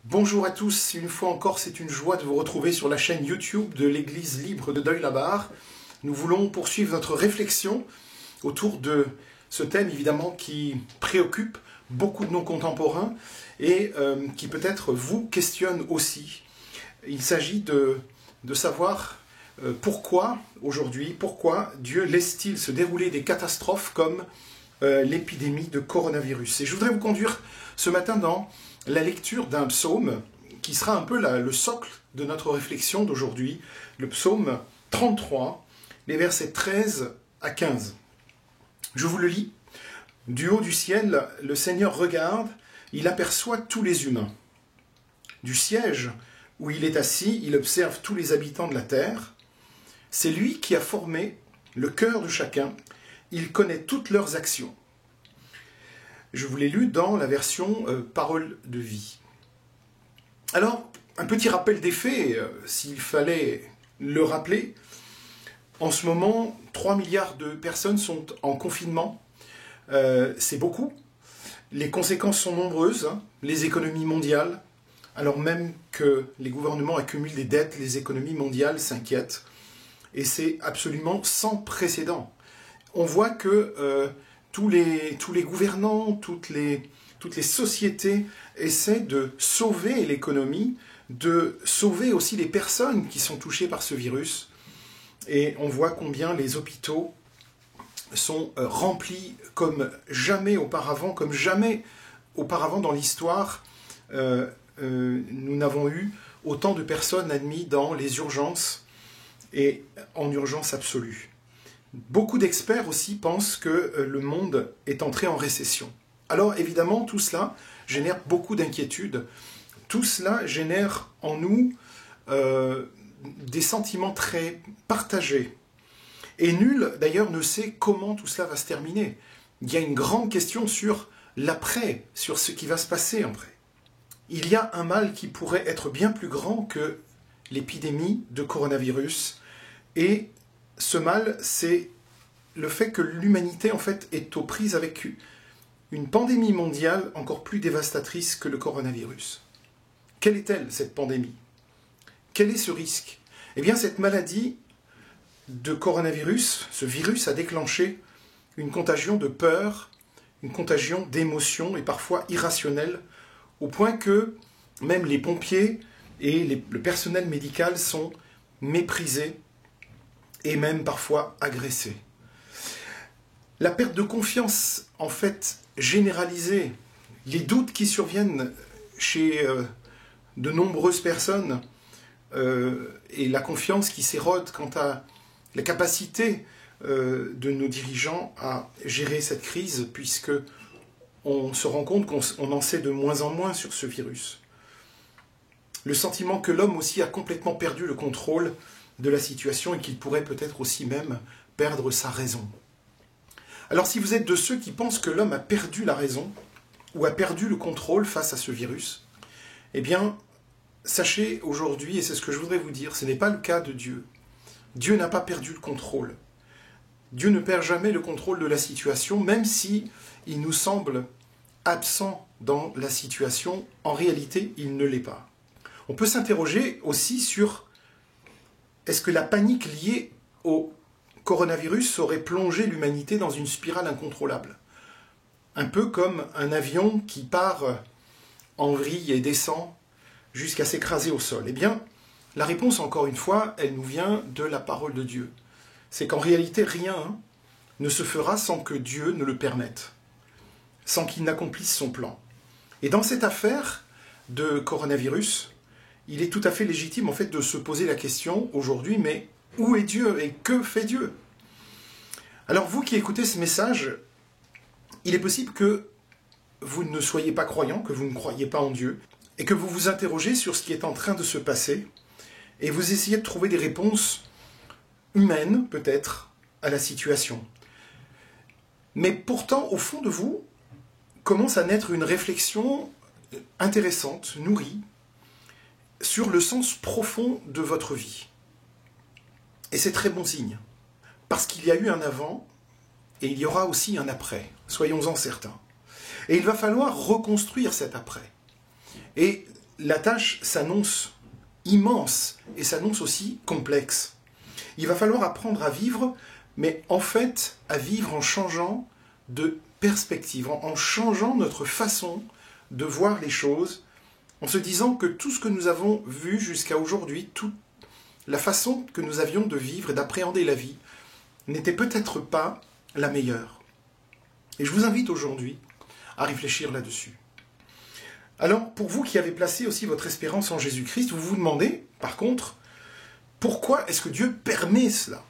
Bonjour à tous, une fois encore c'est une joie de vous retrouver sur la chaîne YouTube de l'Église libre de Deuil-la-Barre. Nous voulons poursuivre notre réflexion autour de ce thème évidemment qui préoccupe beaucoup de nos contemporains et qui peut-être vous questionne aussi. Il s'agit de savoir pourquoi aujourd'hui, pourquoi Dieu laisse-t-il se dérouler des catastrophes comme l'épidémie de coronavirus. Et je voudrais vous conduire ce matin dans la lecture d'un psaume qui sera un peu le socle de notre réflexion d'aujourd'hui, le psaume 33, les versets 13 à 15. Je vous le lis. Du haut du ciel, le Seigneur regarde, il aperçoit tous les humains. Du siège où il est assis, il observe tous les habitants de la terre. C'est lui qui a formé le cœur de chacun, il connaît toutes leurs actions. Je vous l'ai lu dans la version Parole de vie. Alors, un petit rappel des faits, s'il fallait le rappeler. En ce moment, 3 milliards de personnes sont en confinement. C'est beaucoup. Les conséquences sont nombreuses. Les économies mondiales, alors même que les gouvernements accumulent des dettes, les économies mondiales s'inquiètent. Et c'est absolument sans précédent. On voit que tous les gouvernants, toutes les sociétés essaient de sauver l'économie, de sauver aussi les personnes qui sont touchées par ce virus. Et on voit combien les hôpitaux sont remplis comme jamais auparavant dans l'histoire. Nous n'avons eu autant de personnes admises dans les urgences et en urgence absolue. Beaucoup d'experts aussi pensent que le monde est entré en récession. Alors évidemment, tout cela génère beaucoup d'inquiétudes. Tout cela génère en nous des sentiments très partagés. Et nul, d'ailleurs, ne sait comment tout cela va se terminer. Il y a une grande question sur l'après, sur ce qui va se passer après. Il y a un mal qui pourrait être bien plus grand que l'épidémie de coronavirus. Et ce mal, c'est le fait que l'humanité, en fait, est aux prises avec une pandémie mondiale encore plus dévastatrice que le coronavirus. Quelle est-elle, cette pandémie? Quel est ce risque? Eh bien, cette maladie de coronavirus, ce virus a déclenché une contagion de peur, une contagion d'émotions et parfois irrationnelle, au point que même les pompiers et le personnel médical sont méprisés et même parfois agressés. La perte de confiance, en fait, généralisée, les doutes qui surviennent chez de nombreuses personnes et la confiance qui s'érode quant à la capacité de nos dirigeants à gérer cette crise, puisque on se rend compte qu'on en sait de moins en moins sur ce virus. Le sentiment que l'homme aussi a complètement perdu le contrôle de la situation et qu'il pourrait peut-être aussi même perdre sa raison. Alors si vous êtes de ceux qui pensent que l'homme a perdu la raison ou a perdu le contrôle face à ce virus, eh bien, sachez aujourd'hui, et c'est ce que je voudrais vous dire, ce n'est pas le cas de Dieu. Dieu n'a pas perdu le contrôle. Dieu ne perd jamais le contrôle de la situation, même si il nous semble absent dans la situation, en réalité, il ne l'est pas. On peut s'interroger aussi sur est-ce que la panique liée au coronavirus aurait plongé l'humanité dans une spirale incontrôlable? Un peu comme un avion qui part en vrille et descend jusqu'à s'écraser au sol. Eh bien, la réponse, encore une fois, elle nous vient de la parole de Dieu. C'est qu'en réalité, rien ne se fera sans que Dieu ne le permette, sans qu'il n'accomplisse son plan. Et dans cette affaire de coronavirus, il est tout à fait légitime en fait de se poser la question aujourd'hui, mais où est Dieu et que fait Dieu? Alors vous qui écoutez ce message, il est possible que vous ne soyez pas croyant, que vous ne croyez pas en Dieu, et que vous vous interrogez sur ce qui est en train de se passer, et vous essayez de trouver des réponses humaines, peut-être, à la situation. Mais pourtant, au fond de vous, commence à naître une réflexion intéressante, nourrie, sur le sens profond de votre vie. Et c'est très bon signe, parce qu'il y a eu un avant, et il y aura aussi un après, soyons-en certains. Et il va falloir reconstruire cet après. Et la tâche s'annonce immense et s'annonce aussi complexe. Il va falloir apprendre à vivre, mais en fait, à vivre en changeant de perspective, en changeant notre façon de voir les choses, en se disant que tout ce que nous avons vu jusqu'à aujourd'hui, toute la façon que nous avions de vivre et d'appréhender la vie, n'était peut-être pas la meilleure. Et je vous invite aujourd'hui à réfléchir là-dessus. Alors, pour vous qui avez placé aussi votre espérance en Jésus-Christ, vous vous demandez, par contre, pourquoi est-ce que Dieu permet cela?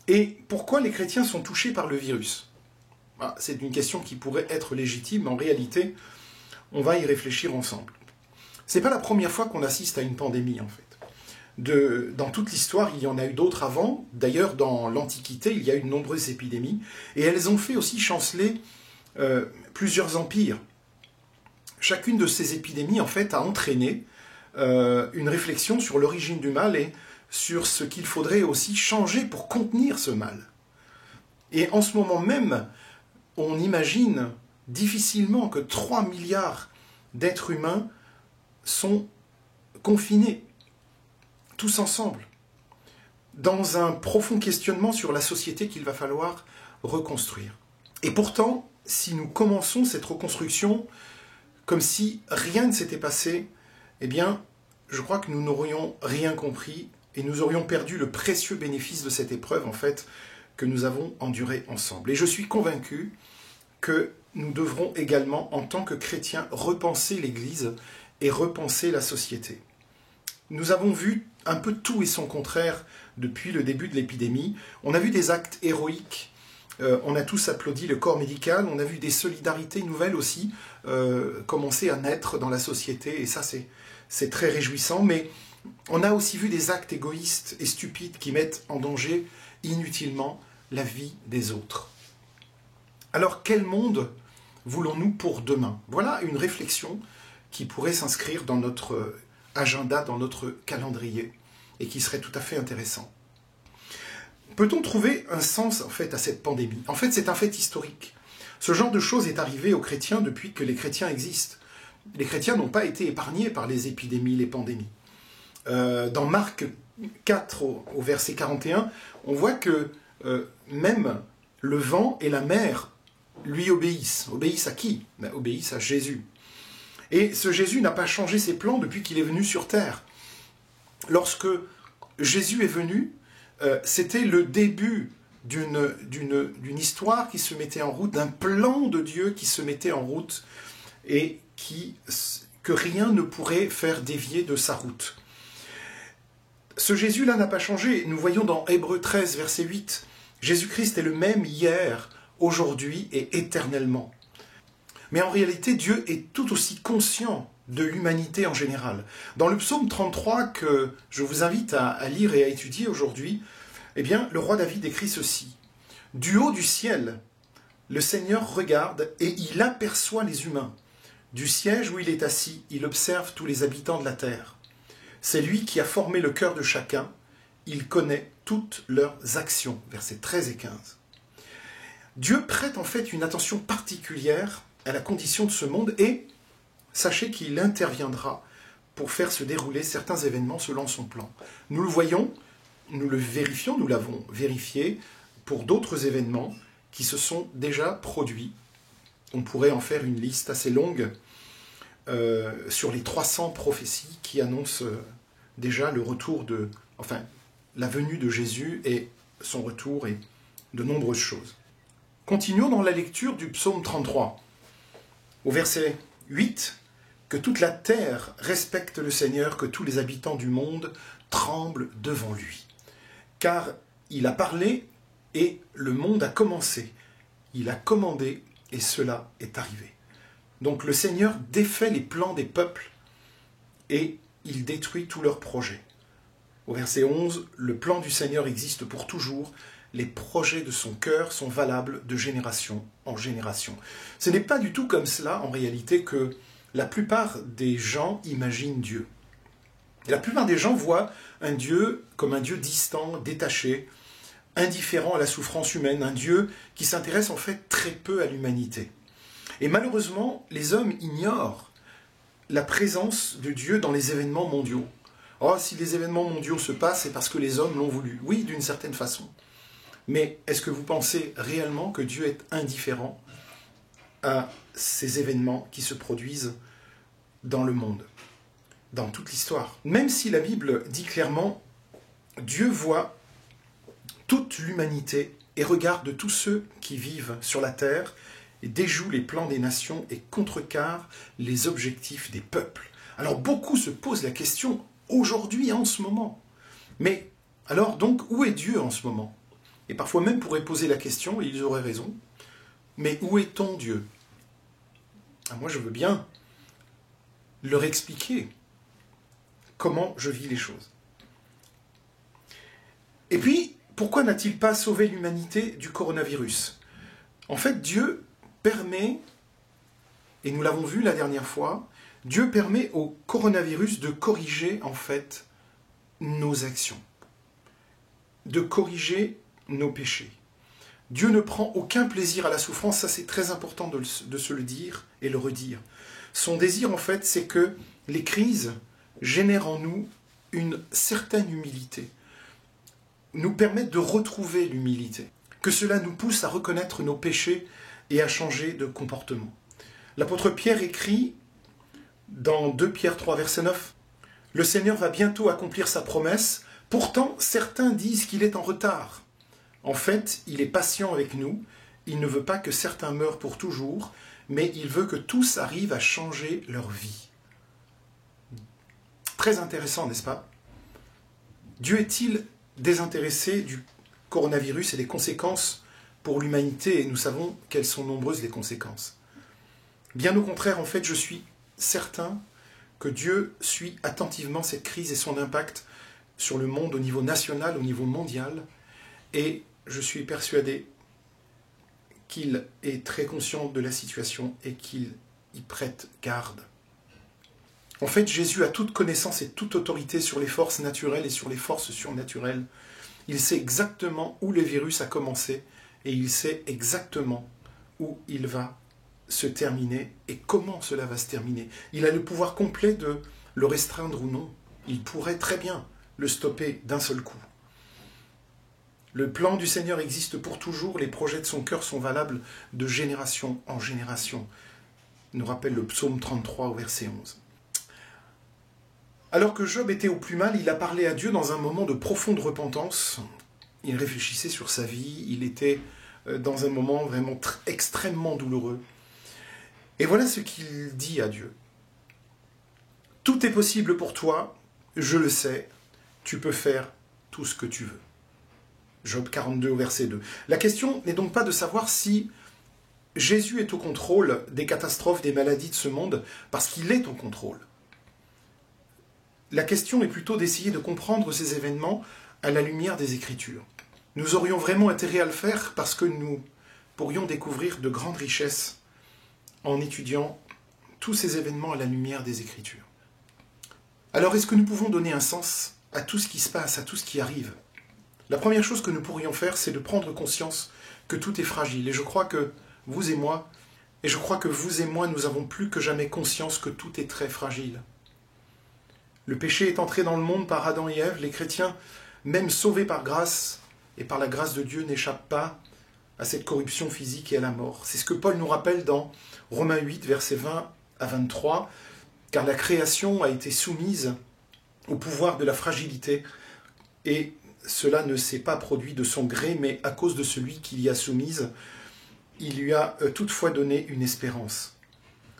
Et pourquoi les chrétiens sont touchés par le virus? C'est une question qui pourrait être légitime, mais en réalité, on va y réfléchir ensemble. Ce n'est pas la première fois qu'on assiste à une pandémie, en fait. Dans toute l'histoire, il y en a eu d'autres avant. D'ailleurs, dans l'Antiquité, il y a eu de nombreuses épidémies. Et elles ont fait aussi chanceler plusieurs empires. Chacune de ces épidémies, en fait, a entraîné une réflexion sur l'origine du mal et sur ce qu'il faudrait aussi changer pour contenir ce mal. Et en ce moment même, on imagine difficilement que 3 milliards d'êtres humains sont confinés, tous ensemble, dans un profond questionnement sur la société qu'il va falloir reconstruire. Et pourtant, si nous commençons cette reconstruction comme si rien ne s'était passé, eh bien, je crois que nous n'aurions rien compris et nous aurions perdu le précieux bénéfice de cette épreuve, en fait, que nous avons endurée ensemble. Et je suis convaincu que nous devrons également, en tant que chrétiens, repenser l'Église et repenser la société. Nous avons vu un peu tout et son contraire depuis le début de l'épidémie. On a vu des actes héroïques, on a tous applaudi le corps médical, on a vu des solidarités nouvelles aussi commencer à naître dans la société, et ça c'est très réjouissant, mais on a aussi vu des actes égoïstes et stupides qui mettent en danger inutilement la vie des autres. Alors quel monde voulons-nous pour demain? Voilà une réflexion qui pourrait s'inscrire dans notre agenda, dans notre calendrier, et qui serait tout à fait intéressant. Peut-on trouver un sens en fait à cette pandémie? En fait, c'est un fait historique. Ce genre de choses est arrivé aux chrétiens depuis que les chrétiens existent. Les chrétiens n'ont pas été épargnés par les épidémies, les pandémies. Dans Marc 4, au verset 41, on voit que même le vent et la mer lui obéissent. Obéissent à qui? Obéissent à Jésus. Et ce Jésus n'a pas changé ses plans depuis qu'il est venu sur terre. Lorsque Jésus est venu, c'était le début d'une histoire qui se mettait en route, d'un plan de Dieu qui se mettait en route et que rien ne pourrait faire dévier de sa route. Ce Jésus-là n'a pas changé. Nous voyons dans Hébreux 13, verset 8, Jésus-Christ est le même hier, aujourd'hui et éternellement. Mais en réalité, Dieu est tout aussi conscient de l'humanité en général. Dans le psaume 33 que je vous invite à lire et à étudier aujourd'hui, eh bien, le roi David écrit ceci. « Du haut du ciel, le Seigneur regarde et il aperçoit les humains. Du siège où il est assis, il observe tous les habitants de la terre. C'est lui qui a formé le cœur de chacun. Il connaît toutes leurs actions. » Versets 13 et 15. Dieu prête en fait une attention particulière à la condition de ce monde et sachez qu'il interviendra pour faire se dérouler certains événements selon son plan. Nous le voyons, nous le vérifions, nous l'avons vérifié pour d'autres événements qui se sont déjà produits. On pourrait en faire une liste assez longue sur les 300 prophéties qui annoncent déjà le retour la venue de Jésus et son retour et de nombreuses choses. Continuons dans la lecture du psaume 33. Au verset 8, « Que toute la terre respecte le Seigneur, que tous les habitants du monde tremblent devant lui. Car il a parlé et le monde a commencé. Il a commandé et cela est arrivé. » Donc le Seigneur défait les plans des peuples et il détruit tous leurs projets. Au verset 11, « Le plan du Seigneur existe pour toujours. Les projets de son cœur sont valables de génération en génération. » Ce n'est pas du tout comme cela, en réalité, que la plupart des gens imaginent Dieu. La plupart des gens voient un Dieu comme un Dieu distant, détaché, indifférent à la souffrance humaine, un Dieu qui s'intéresse en fait très peu à l'humanité. Et malheureusement, les hommes ignorent la présence de Dieu dans les événements mondiaux. Oh, si les événements mondiaux se passent, c'est parce que les hommes l'ont voulu. Oui, d'une certaine façon. Mais est-ce que vous pensez réellement que Dieu est indifférent à ces événements qui se produisent dans le monde, dans toute l'histoire? Même si la Bible dit clairement, Dieu voit toute l'humanité et regarde tous ceux qui vivent sur la terre et déjoue les plans des nations et contrecarre les objectifs des peuples. Alors beaucoup se posent la question aujourd'hui, en ce moment. Mais alors donc, où est Dieu en ce moment? Et parfois même pourraient poser la question, et ils auraient raison, mais où est ton Dieu? Moi je veux bien leur expliquer comment je vis les choses. Et puis, pourquoi n'a-t-il pas sauvé l'humanité du coronavirus? En fait, Dieu permet, et nous l'avons vu la dernière fois, Dieu permet au coronavirus de corriger en fait nos actions, de corriger nos péchés. Dieu ne prend aucun plaisir à la souffrance, ça c'est très important de se le dire et le redire. Son désir en fait, c'est que les crises génèrent en nous une certaine humilité, nous permettent de retrouver l'humilité, que cela nous pousse à reconnaître nos péchés et à changer de comportement. L'apôtre Pierre écrit dans 2 Pierre 3, verset 9, « Le Seigneur va bientôt accomplir sa promesse, pourtant certains disent qu'il est en retard. En fait, il est patient avec nous, il ne veut pas que certains meurent pour toujours, mais il veut que tous arrivent à changer leur vie. » Très intéressant, n'est-ce pas? Dieu est-il désintéressé du coronavirus et des conséquences pour l'humanité? Et nous savons quelles sont nombreuses les conséquences. Bien au contraire, en fait, je suis certain que Dieu suit attentivement cette crise et son impact sur le monde au niveau national, au niveau mondial, et je suis persuadé qu'il est très conscient de la situation et qu'il y prête garde. En fait, Jésus a toute connaissance et toute autorité sur les forces naturelles et sur les forces surnaturelles. Il sait exactement où le virus a commencé et il sait exactement où il va se terminer et comment cela va se terminer. Il a le pouvoir complet de le restreindre ou non. Il pourrait très bien le stopper d'un seul coup. Le plan du Seigneur existe pour toujours, les projets de son cœur sont valables de génération en génération, nous rappelle le psaume 33 au verset 11. Alors que Job était au plus mal, il a parlé à Dieu dans un moment de profonde repentance. Il réfléchissait sur sa vie, il était dans un moment vraiment extrêmement douloureux. Et voilà ce qu'il dit à Dieu. « Tout est possible pour toi, je le sais, tu peux faire tout ce que tu veux. » Job 42 au verset 2. La question n'est donc pas de savoir si Jésus est au contrôle des catastrophes, des maladies de ce monde, parce qu'il est au contrôle. La question est plutôt d'essayer de comprendre ces événements à la lumière des Écritures. Nous aurions vraiment intérêt à le faire parce que nous pourrions découvrir de grandes richesses en étudiant tous ces événements à la lumière des Écritures. Alors, est-ce que nous pouvons donner un sens à tout ce qui se passe, à tout ce qui arrive? La première chose que nous pourrions faire, c'est de prendre conscience que tout est fragile. Et je crois que vous et moi, nous avons plus que jamais conscience que tout est très fragile. Le péché est entré dans le monde par Adam et Ève. Les chrétiens, même sauvés par grâce et par la grâce de Dieu, n'échappent pas à cette corruption physique et à la mort. C'est ce que Paul nous rappelle dans Romains 8, versets 20 à 23, car la création a été soumise au pouvoir de la fragilité, et cela ne s'est pas produit de son gré, mais à cause de celui qui l'y a soumise, il lui a toutefois donné une espérance.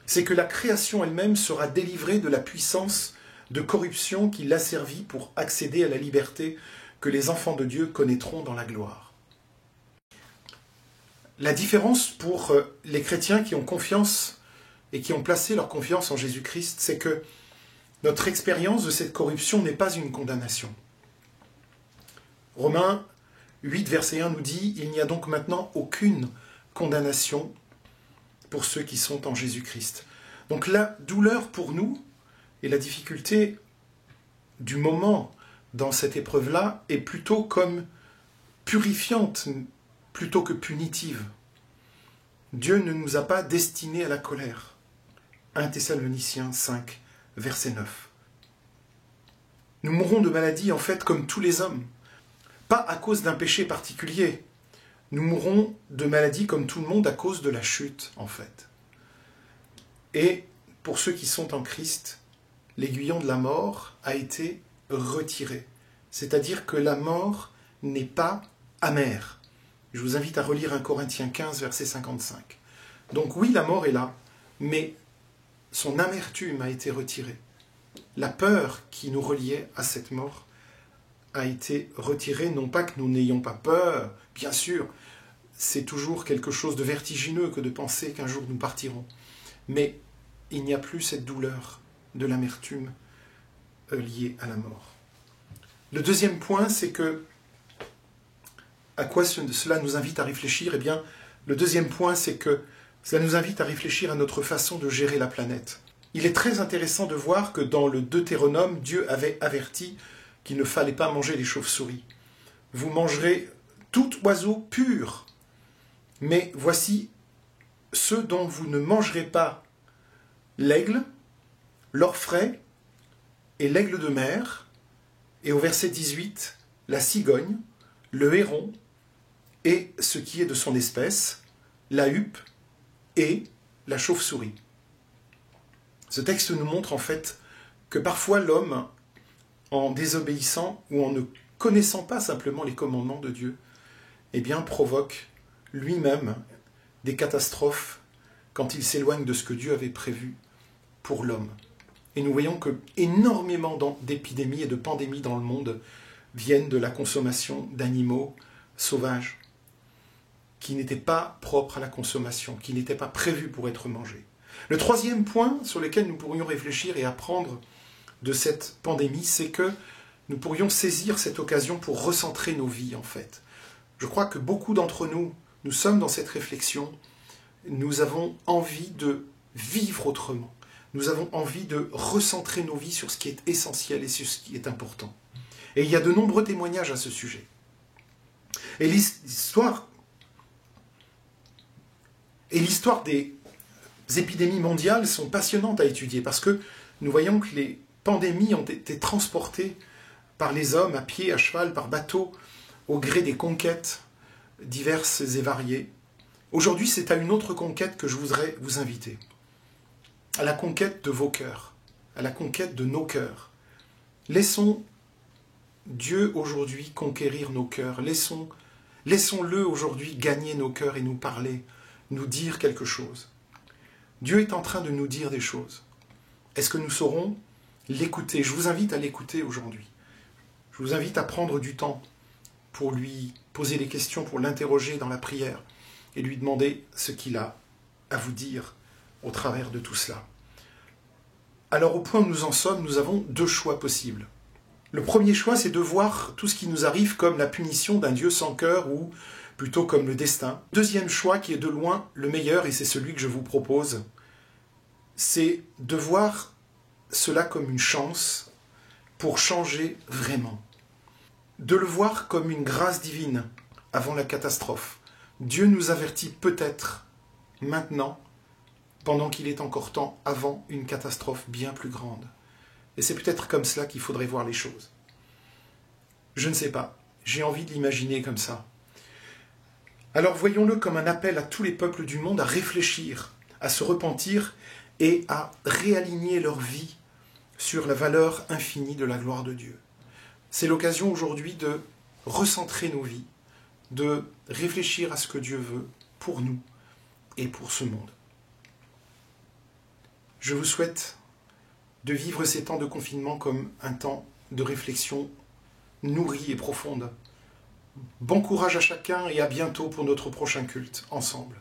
C'est que la création elle-même sera délivrée de la puissance de corruption qui l'a servi pour accéder à la liberté que les enfants de Dieu connaîtront dans la gloire. La différence pour les chrétiens qui ont confiance et qui ont placé leur confiance en Jésus-Christ, c'est que notre expérience de cette corruption n'est pas une condamnation. Romains 8, verset 1 nous dit « Il n'y a donc maintenant aucune condamnation pour ceux qui sont en Jésus-Christ. » Donc la douleur pour nous et la difficulté du moment dans cette épreuve-là est plutôt comme purifiante plutôt que punitive. Dieu ne nous a pas destinés à la colère. 1 Thessaloniciens 5, verset 9. Nous mourrons de maladie en fait comme tous les hommes, pas à cause d'un péché particulier. Nous mourrons de maladie comme tout le monde à cause de la chute en fait. Et pour ceux qui sont en Christ, l'aiguillon de la mort a été retiré. C'est-à-dire que la mort n'est pas amère. Je vous invite à relire 1 Corinthiens 15, verset 55. Donc oui, la mort est là, mais son amertume a été retirée. La peur qui nous reliait à cette mort a été retirée, non pas que nous n'ayons pas peur, bien sûr, c'est toujours quelque chose de vertigineux que de penser qu'un jour nous partirons. Mais il n'y a plus cette douleur de l'amertume liée à la mort. Le deuxième point, c'est que, à quoi cela nous invite à réfléchir? Eh bien, le deuxième point, c'est que cela nous invite à réfléchir à notre façon de gérer la planète. Il est très intéressant de voir que dans le Deutéronome, Dieu avait averti qu'il ne fallait pas manger les chauves-souris. Vous mangerez tout oiseau pur, mais voici ceux dont vous ne mangerez pas: l'aigle, l'orfraie et l'aigle de mer, et au verset 18, la cigogne, le héron et ce qui est de son espèce, la huppe et la chauve-souris. Ce texte nous montre en fait que parfois l'homme, en désobéissant ou en ne connaissant pas simplement les commandements de Dieu, eh bien provoque lui-même des catastrophes quand il s'éloigne de ce que Dieu avait prévu pour l'homme. Et nous voyons que énormément d'épidémies et de pandémies dans le monde viennent de la consommation d'animaux sauvages qui n'étaient pas propres à la consommation, qui n'étaient pas prévus pour être mangés. Le troisième point sur lequel nous pourrions réfléchir et apprendre de cette pandémie, c'est que nous pourrions saisir cette occasion pour recentrer nos vies, en fait. Je crois que beaucoup d'entre nous, nous sommes dans cette réflexion, nous avons envie de vivre autrement. Nous avons envie de recentrer nos vies sur ce qui est essentiel et sur ce qui est important. Et il y a de nombreux témoignages à ce sujet. Et l'histoire des épidémies mondiales sont passionnantes à étudier parce que nous voyons que les pandémies ont été transportées par les hommes à pied, à cheval, par bateau, au gré des conquêtes diverses et variées. Aujourd'hui, c'est à une autre conquête que je voudrais vous inviter. À la conquête de vos cœurs, à la conquête de nos cœurs. Laissons Dieu aujourd'hui conquérir nos cœurs. Laissons-le aujourd'hui gagner nos cœurs et nous parler, nous dire quelque chose. Dieu est en train de nous dire des choses. Est-ce que nous saurons l'écouter? Je vous invite à l'écouter aujourd'hui. Je vous invite à prendre du temps pour lui poser des questions, pour l'interroger dans la prière et lui demander ce qu'il a à vous dire au travers de tout cela. Alors au point où nous en sommes, nous avons deux choix possibles. Le premier choix, c'est de voir tout ce qui nous arrive comme la punition d'un Dieu sans cœur ou plutôt comme le destin. Deuxième choix, qui est de loin le meilleur, et c'est celui que je vous propose, c'est de voir cela comme une chance pour changer vraiment. De le voir comme une grâce divine avant la catastrophe. Dieu nous avertit peut-être maintenant, pendant qu'il est encore temps, avant une catastrophe bien plus grande. Et c'est peut-être comme cela qu'il faudrait voir les choses. Je ne sais pas, j'ai envie de l'imaginer comme ça. Alors voyons-le comme un appel à tous les peuples du monde à réfléchir, à se repentir et à réaligner leur vie sur la valeur infinie de la gloire de Dieu. C'est l'occasion aujourd'hui de recentrer nos vies, de réfléchir à ce que Dieu veut pour nous et pour ce monde. Je vous souhaite de vivre ces temps de confinement comme un temps de réflexion nourrie et profonde. Bon courage à chacun et à bientôt pour notre prochain culte ensemble.